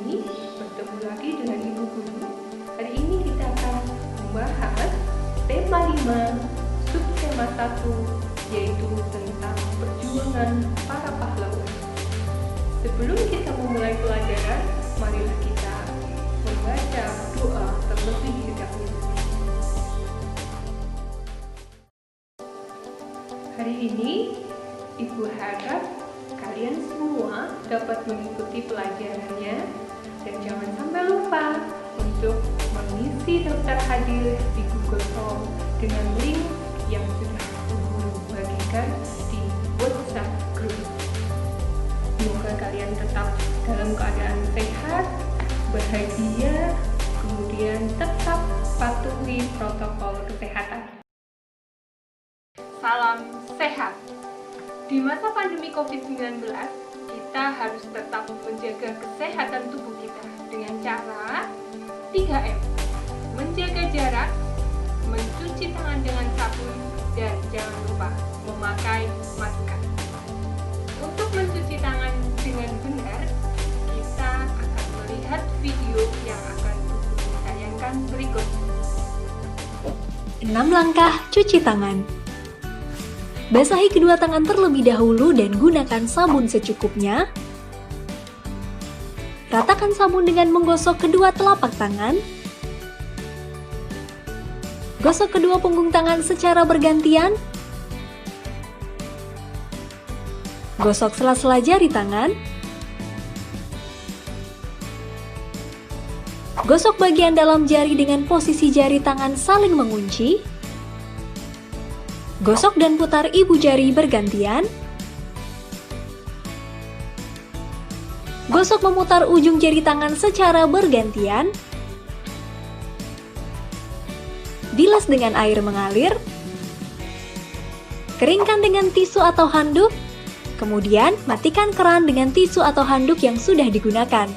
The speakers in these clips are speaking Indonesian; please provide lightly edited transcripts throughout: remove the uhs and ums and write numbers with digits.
ini bertemu lagi dengan Ibu Guru. Hari ini kita akan membahas tema 5, subtema 1, yaitu tentang perjuangan para pahlawan. Sebelum kita memulai pelajaran, marilah kita membaca doa terlebih dahulu. Hari ini, Ibu harap kalian semua dapat mengikuti pelajarannya dan jangan sampai lupa untuk mengisi daftar hadir di Google Form dengan link yang sudah Guru bagikan di WhatsApp Group. Semoga kalian tetap dalam keadaan sehat, bahagia, kemudian tetap patuhi protokol kesehatan. Salam sehat! Di masa pandemi COVID-19, kita harus tetap menjaga kesehatan tubuh kita dengan cara 3M. Menjaga jarak, mencuci tangan dengan sabun, dan jangan lupa memakai masker. Untuk mencuci tangan dengan benar, kita akan melihat video yang akan ditayangkan berikut. 6 langkah cuci tangan. Basahi kedua tangan terlebih dahulu dan gunakan sabun secukupnya. Ratakan sabun dengan menggosok kedua telapak tangan. Gosok kedua punggung tangan secara bergantian. Gosok sela-sela jari tangan. Gosok bagian dalam jari dengan posisi jari tangan saling mengunci. Gosok dan putar ibu jari bergantian. Gosok memutar ujung jari tangan secara bergantian. Bilas dengan air mengalir. Keringkan dengan tisu atau handuk. Kemudian, matikan keran dengan tisu atau handuk yang sudah digunakan.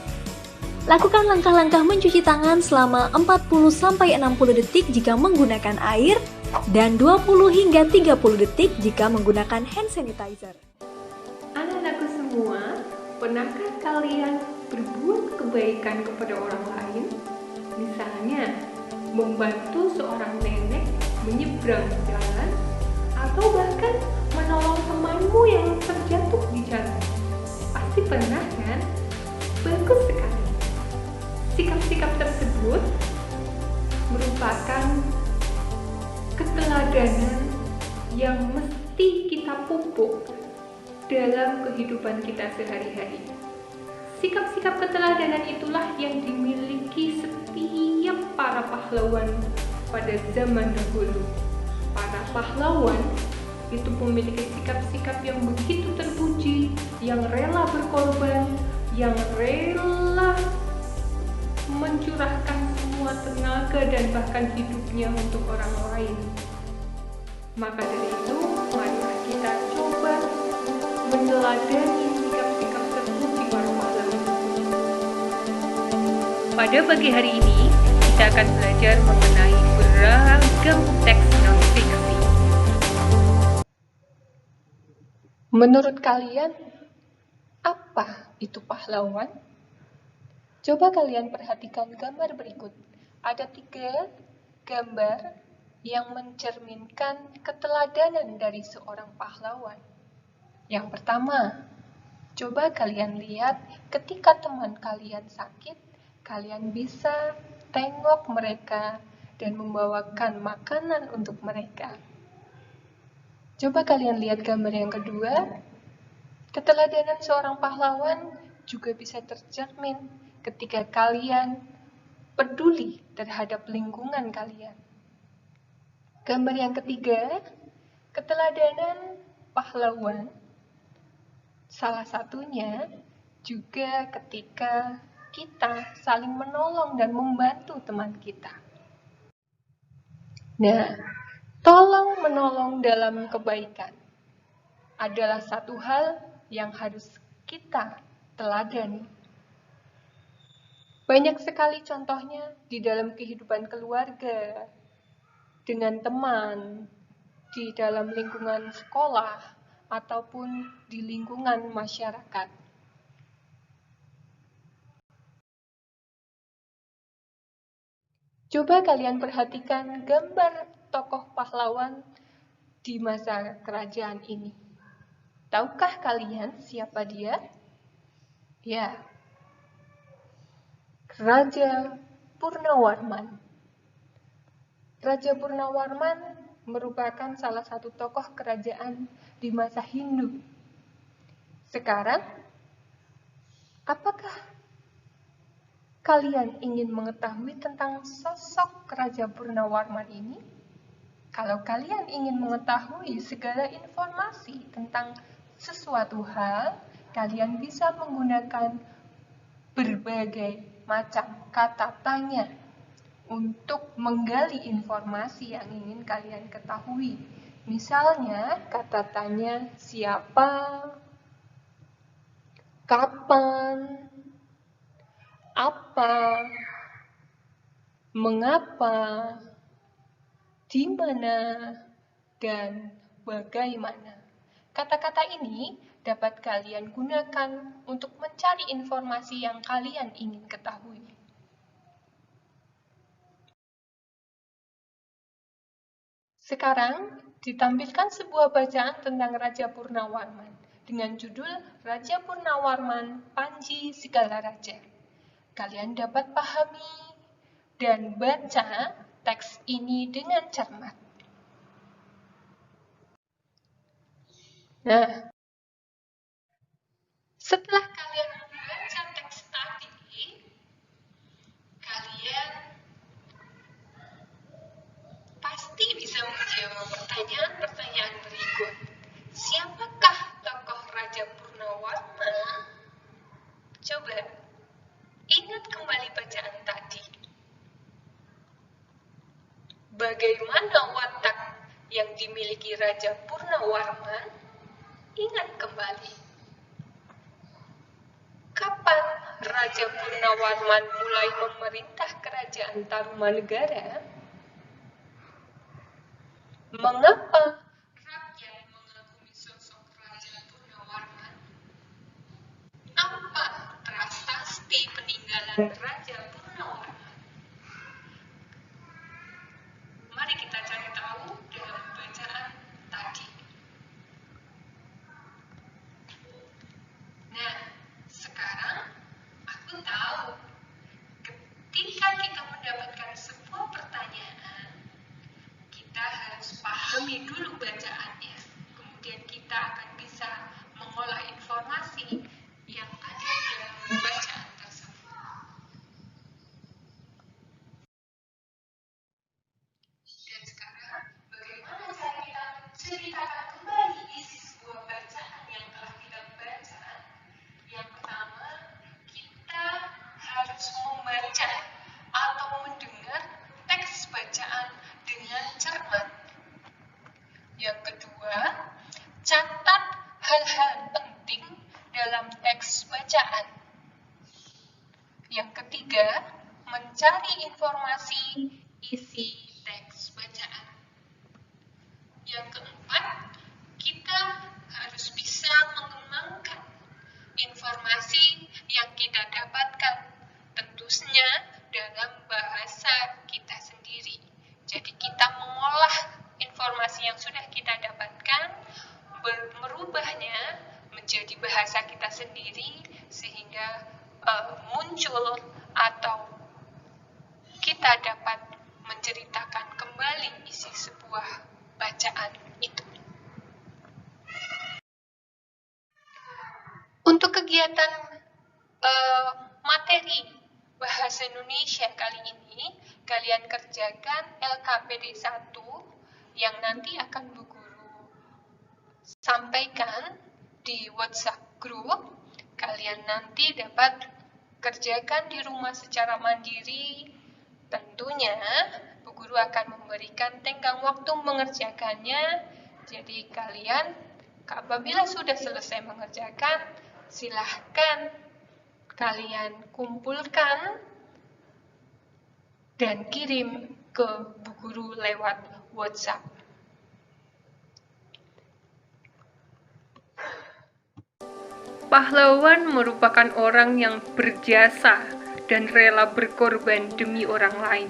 Lakukan langkah-langkah mencuci tangan selama 40-60 detik jika menggunakan air, dan 20 hingga 30 detik jika menggunakan hand sanitizer. Anak-anakku semua, pernahkah kalian berbuat kebaikan kepada orang lain? Misalnya, membantu seorang nenek menyeberang jalan, atau bahkan menolong temanmu yang terjatuh di jalan. Pasti pernah kan? Bagus sekali. Sikap-sikap tersebut merupakan keteladanan yang mesti kita pupuk dalam kehidupan kita sehari-hari. Sikap-sikap keteladanan itulah yang dimiliki setiap para pahlawan pada zaman dahulu. Para pahlawan itu memiliki sikap-sikap yang begitu terpuji, yang rela berkorban, yang rela mencurahkan semua tenaga dan bahkan hidupnya untuk orang lain. Maka dari itu, marilah kita coba meneladani sikap-sikap terpuji para pahlawan. Pada pagi hari ini, kita akan belajar mengenai beragam teks non-fiksi. Menurut kalian, apa itu pahlawan? Coba kalian perhatikan gambar berikut. Ada 3 gambar yang mencerminkan keteladanan dari seorang pahlawan. Yang pertama, coba kalian lihat ketika teman kalian sakit, kalian bisa tengok mereka dan membawakan makanan untuk mereka. Coba kalian lihat gambar yang kedua, keteladanan seorang pahlawan juga bisa tercermin ketika kalian peduli terhadap lingkungan kalian. Gambar yang ketiga, keteladanan pahlawan salah satunya juga ketika kita saling menolong dan membantu teman kita. Nah, tolong menolong dalam kebaikan adalah satu hal yang harus kita teladani. Banyak sekali contohnya di dalam kehidupan keluarga, dengan teman, di dalam lingkungan sekolah, ataupun di lingkungan masyarakat. Coba kalian perhatikan gambar tokoh pahlawan di masa kerajaan ini. Tahukah kalian siapa dia? Ya, Raja Purnawarman. Raja Purnawarman merupakan salah satu tokoh kerajaan di masa Hindu. Sekarang, apakah kalian ingin mengetahui tentang sosok Raja Purnawarman ini? Kalau kalian ingin mengetahui segala informasi tentang sesuatu hal, kalian bisa menggunakan berbagai macam kata tanya untuk menggali informasi yang ingin kalian ketahui. Misalnya, kata tanya siapa, kapan, apa, mengapa, di mana, dan bagaimana. Kata-kata ini dapat kalian gunakan untuk mencari informasi yang kalian ingin ketahui. Sekarang ditampilkan sebuah bacaan tentang Raja Purnawarman dengan judul Raja Purnawarman Panji Segala Raja. Kalian dapat pahami dan baca teks ini dengan cermat. Nah, setelah kalian membaca teks tadi, kalian pasti bisa menjawab pertanyaan-pertanyaan berikut. Siapakah tokoh Raja Purnawarman? Coba ingat kembali bacaan tadi. Bagaimana watak yang dimiliki Raja Purnawarman? Ingat kembali. Kapan Raja Purnawarman mulai memerintah kerajaan Tarumanegara? Mengapa rakyat mengagumi sosok Raja Purnawarman? Apa prasasti peninggalan Raja Purnawarman? Mari kita cari tahu dalam bacaan tadi. Nah, sekarang aku tahu ketika kita mendapatkan sebuah pertanyaan, kita harus pahami dulu bacaannya. Kemudian kita akan bisa mengolah informasi yang ada dalam bacaan tersebut. Dan sekarang, bagaimana cara kita menceritakan kembali isi sebuah bacaan yang telah kita baca? Yang pertama, kita harus membaca atau mendengar teks bacaan dengan cermat. Yang kedua, catat hal-hal penting dalam teks bacaan. Yang ketiga, mencari informasi isi teks bacaan. Yang keempat, kita harus bisa mengembangkan informasi yang kita dapatkan, tentunya dalam bahasa kita sendiri. Jadi kita mengolah informasi yang sudah kita dapatkan, merubahnya menjadi bahasa kita sendiri, sehingga muncul atau kita dapat menceritakan kembali isi sebuah bacaan itu. Untuk kegiatan materi bahasa Indonesia kali ini, kalian kerjakan LKPD 1 yang nanti akan Bu Guru sampaikan di WhatsApp group. Kalian nanti dapat kerjakan di rumah secara mandiri. Tentunya Bu Guru akan memberikan tenggang waktu mengerjakannya. Jadi kalian apabila sudah selesai mengerjakan, silahkan kalian kumpulkan dan kirim ke Bu Guru lewat WhatsApp. Pahlawan merupakan orang yang berjasa dan rela berkorban demi orang lain.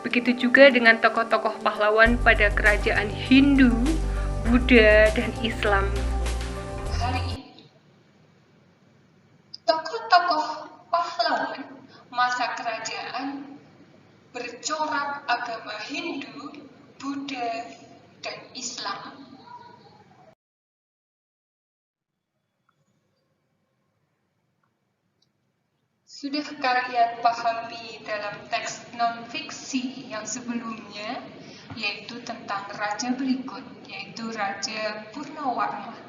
Begitu juga dengan tokoh-tokoh pahlawan pada kerajaan Hindu, Buddha, dan Islam. Hari ini, tokoh-tokoh pahlawan masa kerajaan bercorak agama Hindu, Buddha, dan Islam. Sudah kalian pahami dalam teks non-fiksi yang sebelumnya, yaitu tentang raja berikut, yaitu Raja Purnawarman.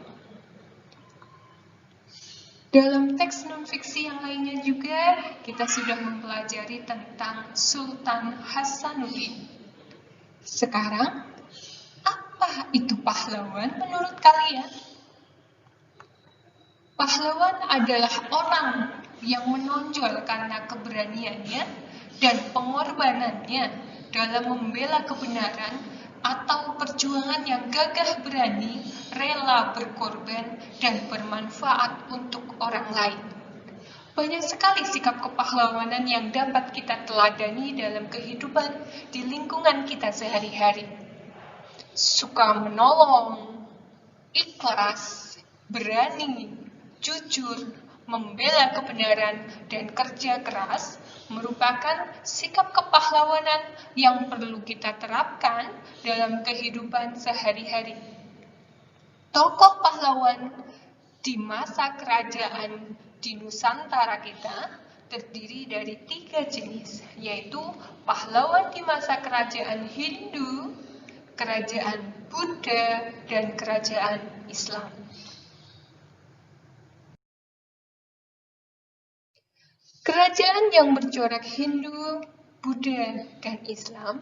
Dalam teks non-fiksi yang lainnya juga, kita sudah mempelajari tentang Sultan Hasanuddin. Sekarang, apa itu pahlawan menurut kalian? Pahlawan adalah orang yang menonjol karena keberaniannya dan pengorbanannya dalam membela kebenaran atau perjuangan yang gagah berani, rela berkorban, dan bermanfaat untuk orang lain. Banyak sekali sikap kepahlawanan yang dapat kita teladani dalam kehidupan di lingkungan kita sehari-hari. Suka menolong, ikhlas, berani, jujur, membela kebenaran, dan kerja keras merupakan sikap kepahlawanan yang perlu kita terapkan dalam kehidupan sehari-hari. Tokoh pahlawan di masa kerajaan di Nusantara kita terdiri dari 3 jenis, yaitu pahlawan di masa kerajaan Hindu, kerajaan Buddha, dan kerajaan Islam. Kerajaan yang bercorak Hindu, Buddha, dan Islam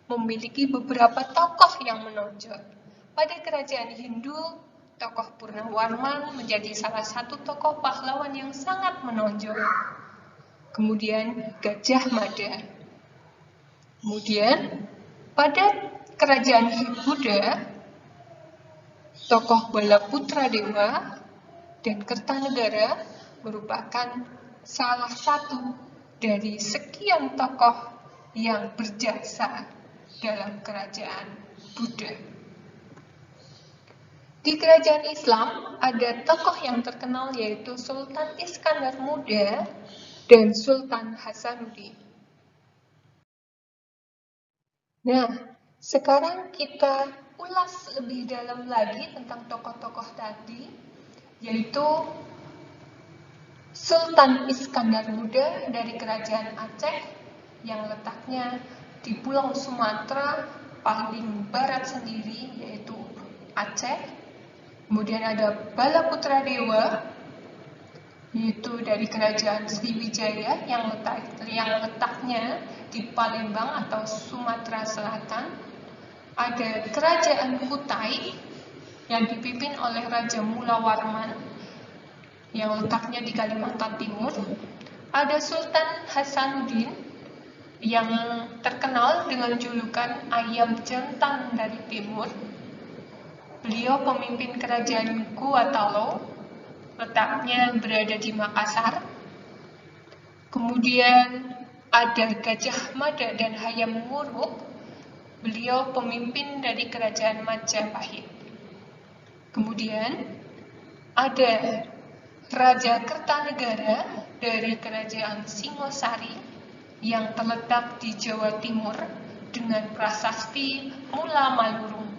memiliki beberapa tokoh yang menonjol. Pada kerajaan Hindu, tokoh Purnawarman menjadi salah satu tokoh pahlawan yang sangat menonjol. Kemudian Gajah Mada. Kemudian pada kerajaan Buddha, tokoh Balaputra Dewa dan Kertanegara merupakan salah satu dari sekian tokoh yang berjasa dalam kerajaan Buddha. Di kerajaan Islam ada tokoh yang terkenal yaitu Sultan Iskandar Muda dan Sultan Hasanuddin. Nah, sekarang kita ulas lebih dalam lagi tentang tokoh-tokoh tadi, yaitu Sultan Iskandar Muda dari kerajaan Aceh yang letaknya di Pulau Sumatera paling barat sendiri, yaitu Aceh. Kemudian ada Balaputra Dewa, yaitu dari kerajaan Sriwijaya yang letaknya di Palembang atau Sumatera Selatan. Ada kerajaan Kutai yang dipimpin oleh Raja Mula Warman yang letaknya di Kalimantan Timur. Ada Sultan Hasanuddin yang terkenal dengan julukan Ayam Jantan dari Timur. Beliau pemimpin kerajaan Kuatalo, letaknya berada di Makassar. Kemudian ada Gajah Mada dan Hayam Wuruk. Beliau pemimpin dari kerajaan Majapahit. Kemudian ada Raja Kertanegara dari kerajaan Singosari yang terletak di Jawa Timur dengan prasasti Mula Malurung.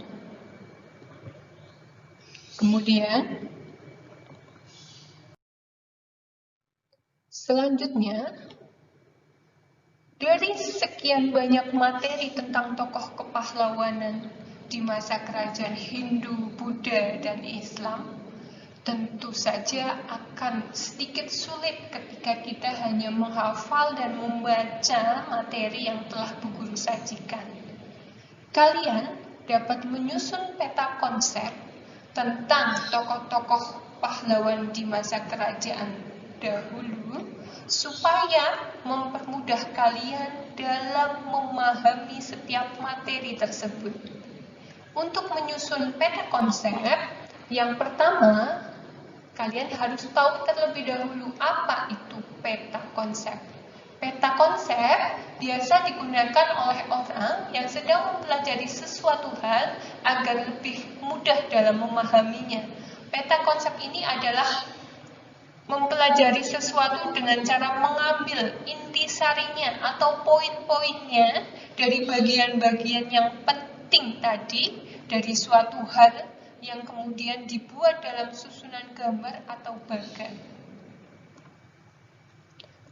Kemudian selanjutnya, dari sekian banyak materi tentang tokoh kepahlawanan di masa kerajaan Hindu, Buddha, dan Islam, tentu saja akan sedikit sulit ketika kita hanya menghafal dan membaca materi yang telah Bu Guru sajikan. Kalian dapat menyusun peta konsep tentang tokoh-tokoh pahlawan di masa kerajaan dahulu supaya mempermudah kalian dalam memahami setiap materi tersebut. Untuk menyusun peta konsep, yang pertama, kalian harus tahu terlebih dahulu apa itu peta konsep. Peta konsep biasa digunakan oleh orang yang sedang mempelajari sesuatu hal agar lebih mudah dalam memahaminya. Peta konsep ini adalah mempelajari sesuatu dengan cara mengambil intisarinya atau poin-poinnya dari bagian-bagian yang penting tadi dari suatu hal yang kemudian dibuat dalam susunan gambar atau bagan.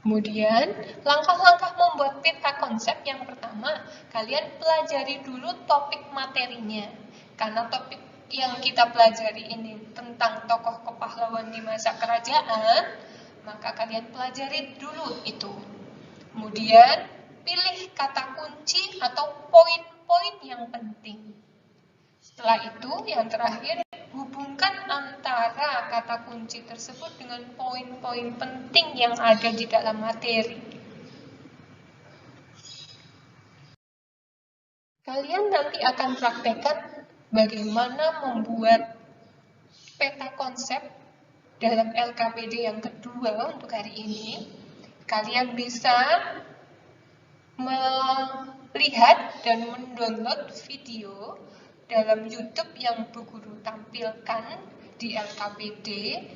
Kemudian, langkah-langkah membuat peta konsep yang pertama, kalian pelajari dulu topik materinya. Karena topik yang kita pelajari ini tentang tokoh kepahlawan di masa kerajaan, maka kalian pelajari dulu itu. Kemudian, pilih kata kunci atau poin-poin yang penting. Setelah itu, yang terakhir, hubungkan antara kata kunci tersebut dengan poin-poin penting yang ada di dalam materi. Kalian nanti akan praktekkan bagaimana membuat peta konsep dalam LKPD yang kedua untuk hari ini. Kalian bisa melihat dan mendownload video dalam YouTube yang Bu Guru tampilkan di LKPD.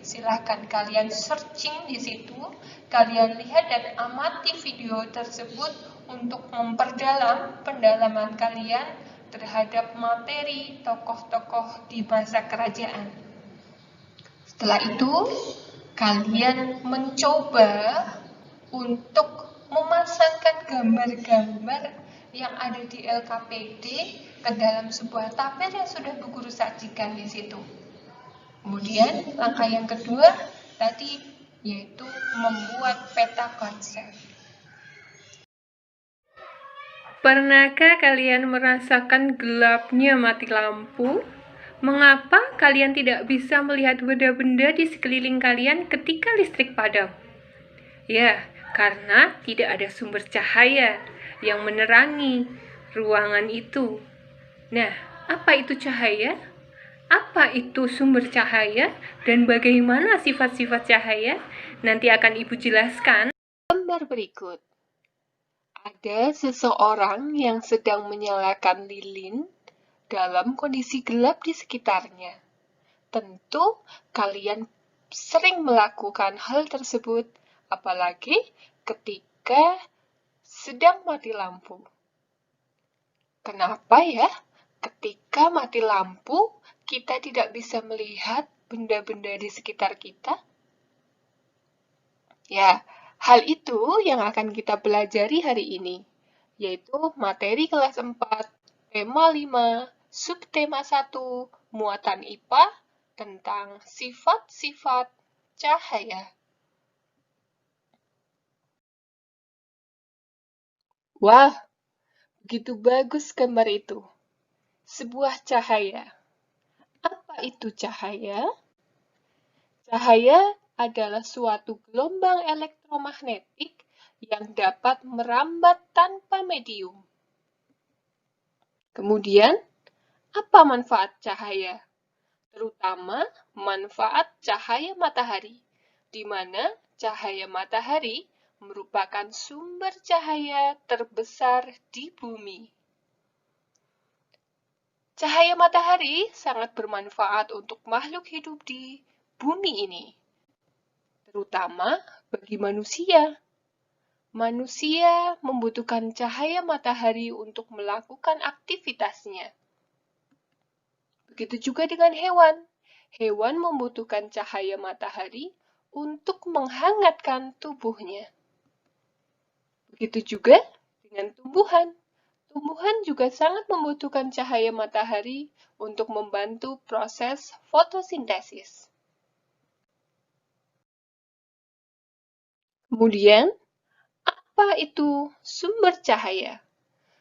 Silahkan kalian searching di situ, kalian lihat dan amati video tersebut untuk memperdalam pendalaman kalian terhadap materi tokoh-tokoh di masa kerajaan. Setelah itu, kalian mencoba untuk memasangkan gambar-gambar yang ada di LKPD ke dalam sebuah tabel yang sudah Bu Guru sajikan di situ. Kemudian langkah yang kedua tadi yaitu membuat peta konsep. Pernahkah kalian merasakan gelapnya mati lampu? Mengapa kalian tidak bisa melihat benda-benda di sekeliling kalian ketika listrik padam? Ya, karena tidak ada sumber cahaya yang menerangi ruangan itu. Nah, apa itu cahaya? Apa itu sumber cahaya? Dan bagaimana sifat-sifat cahaya? Nanti akan Ibu jelaskan. Gambar berikut. Ada seseorang yang sedang menyalakan lilin dalam kondisi gelap di sekitarnya. Tentu kalian sering melakukan hal tersebut, apalagi ketika sedang mati lampu. Kenapa ya? Ketika mati lampu, kita tidak bisa melihat benda-benda di sekitar kita? Ya, hal itu yang akan kita pelajari hari ini, yaitu materi kelas 4, tema 5, subtema 1, muatan IPA tentang sifat-sifat cahaya. Wah, begitu bagus gambar itu. Sebuah cahaya. Apa itu cahaya? Cahaya adalah suatu gelombang elektromagnetik yang dapat merambat tanpa medium. Kemudian, apa manfaat cahaya? Terutama manfaat cahaya matahari, di mana cahaya matahari merupakan sumber cahaya terbesar di bumi. Cahaya matahari sangat bermanfaat untuk makhluk hidup di bumi ini, terutama bagi manusia. Manusia membutuhkan cahaya matahari untuk melakukan aktivitasnya. Begitu juga dengan hewan. Hewan membutuhkan cahaya matahari untuk menghangatkan tubuhnya. Begitu juga dengan tumbuhan. Tumbuhan juga sangat membutuhkan cahaya matahari untuk membantu proses fotosintesis. Kemudian, apa itu sumber cahaya?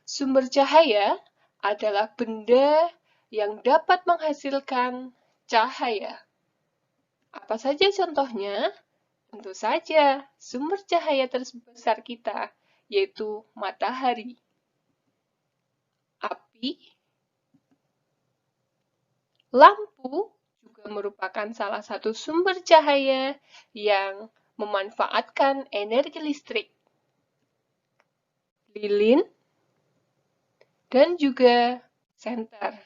Sumber cahaya adalah benda yang dapat menghasilkan cahaya. Apa saja contohnya? Tentu saja, sumber cahaya terbesar kita, yaitu matahari. Api, lampu juga merupakan salah satu sumber cahaya yang memanfaatkan energi listrik. lilin, dan juga senter.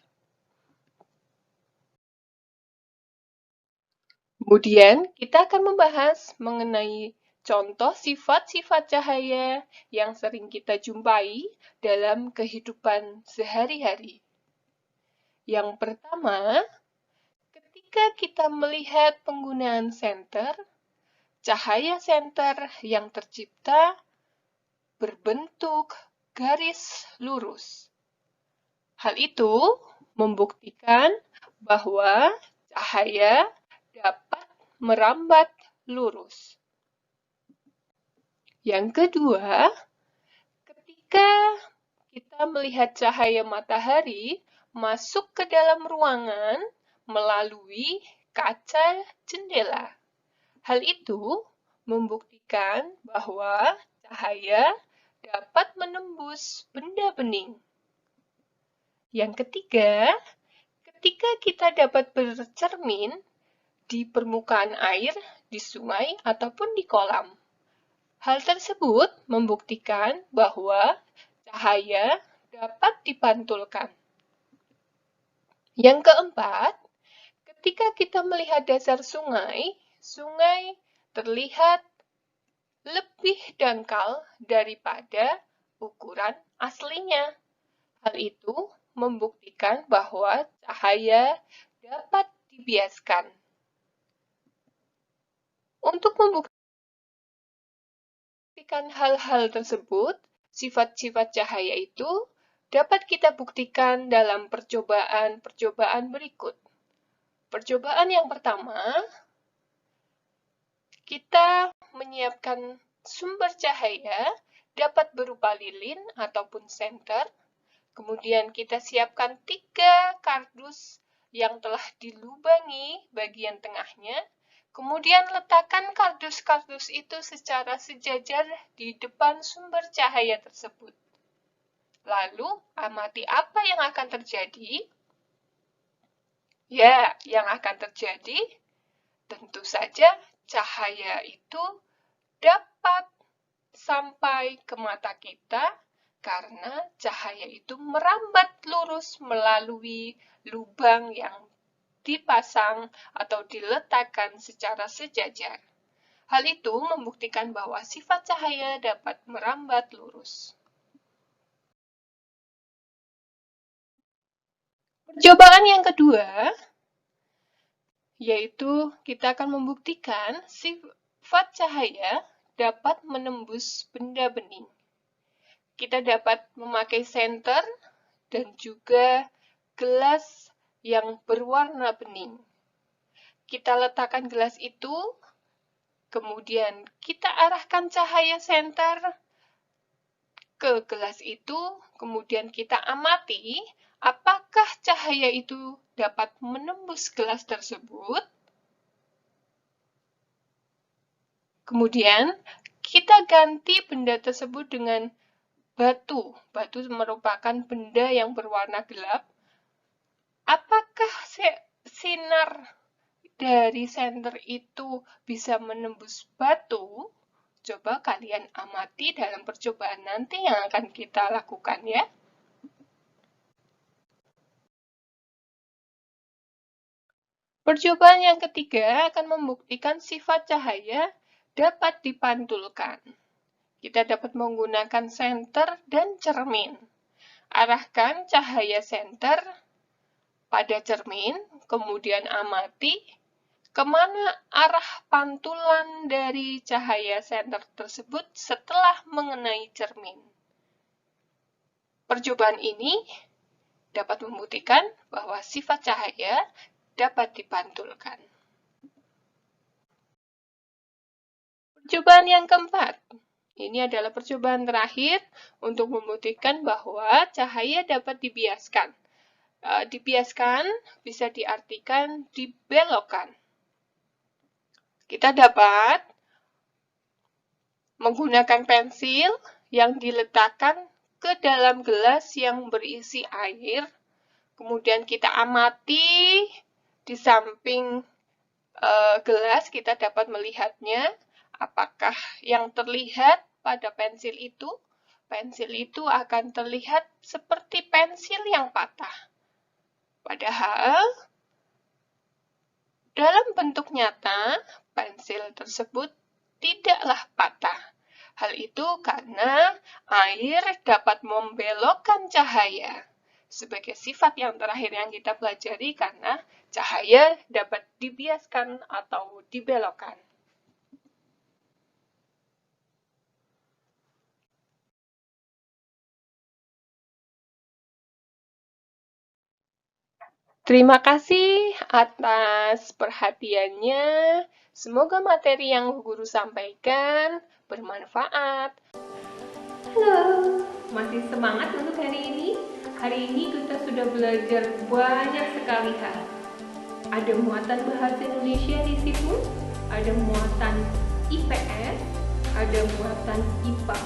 Kemudian, kita akan membahas mengenai contoh sifat-sifat cahaya yang sering kita jumpai dalam kehidupan sehari-hari. Yang pertama, ketika kita melihat penggunaan senter, cahaya senter yang tercipta berbentuk garis lurus. Hal itu membuktikan bahwa cahaya dapat merambat lurus. Yang kedua, ketika kita melihat cahaya matahari masuk ke dalam ruangan melalui kaca jendela. Hal itu membuktikan bahwa cahaya dapat menembus benda bening. Yang ketiga, ketika kita dapat bercermin di permukaan air, di sungai, ataupun di kolam. Hal tersebut membuktikan bahwa cahaya dapat dipantulkan. Yang keempat, ketika kita melihat dasar sungai, sungai terlihat lebih dangkal daripada ukuran aslinya. Hal itu membuktikan bahwa cahaya dapat dibiaskan. Untuk membuktikan hal-hal tersebut, sifat-sifat cahaya itu dapat kita buktikan dalam percobaan-percobaan berikut. Percobaan yang pertama, kita menyiapkan sumber cahaya dapat berupa lilin ataupun senter. Kemudian kita siapkan 3 kardus yang telah dilubangi bagian tengahnya. Kemudian letakkan kardus-kardus itu secara sejajar di depan sumber cahaya tersebut. Lalu, amati apa yang akan terjadi. Ya, yang akan terjadi tentu saja cahaya itu dapat sampai ke mata kita karena cahaya itu merambat lurus melalui lubang yang dipasang atau diletakkan secara sejajar. Hal itu membuktikan bahwa sifat cahaya dapat merambat lurus. Percobaan yang kedua, yaitu kita akan membuktikan sifat cahaya dapat menembus benda bening. Kita dapat memakai senter dan juga gelas yang berwarna bening. Kita letakkan gelas itu, kemudian kita arahkan cahaya senter ke gelas itu, kemudian kita amati apakah cahaya itu dapat menembus gelas tersebut. Kemudian kita ganti benda tersebut dengan batu. Batu merupakan benda yang berwarna gelap. Apakah sinar dari senter itu bisa menembus batu? Coba kalian amati dalam percobaan nanti yang akan kita lakukan ya. Percobaan yang ketiga akan membuktikan sifat cahaya dapat dipantulkan. Kita dapat menggunakan senter dan cermin. Arahkan cahaya senter pada cermin, kemudian amati kemana arah pantulan dari cahaya senter tersebut setelah mengenai cermin. Percobaan ini dapat membuktikan bahwa sifat cahaya dapat dipantulkan. Percobaan yang keempat. Ini adalah percobaan terakhir untuk membuktikan bahwa cahaya dapat dibiaskan. Dibiaskan bisa diartikan dibelokkan. Kita dapat menggunakan pensil yang diletakkan ke dalam gelas yang berisi air. Kemudian kita amati di samping gelas, kita dapat melihatnya apakah yang terlihat pada pensil itu pensil itu akan terlihat seperti pensil yang patah. Padahal, dalam bentuk nyata, pensil tersebut tidaklah patah. Hal itu karena air dapat membelokkan cahaya. Sebagai sifat yang terakhir yang kita pelajari karena cahaya dapat dibiaskan atau dibelokkan. Terima kasih atas perhatiannya. Semoga materi yang guru sampaikan bermanfaat. Halo, masih semangat untuk hari ini? Hari ini kita sudah belajar banyak sekali hal. Ada muatan bahasa Indonesia di situ, ada muatan IPS, ada muatan IPA.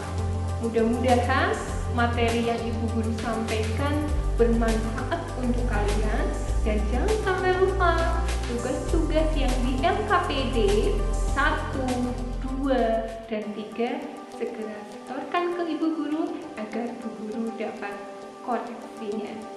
Mudah-mudahan materi yang Ibu Guru sampaikan bermanfaat untuk kalian, dan jangan sampai lupa tugas-tugas yang di LKPD 1, 2, dan 3 segera setorkan ke Ibu Guru agar Ibu Guru dapat koreksinya.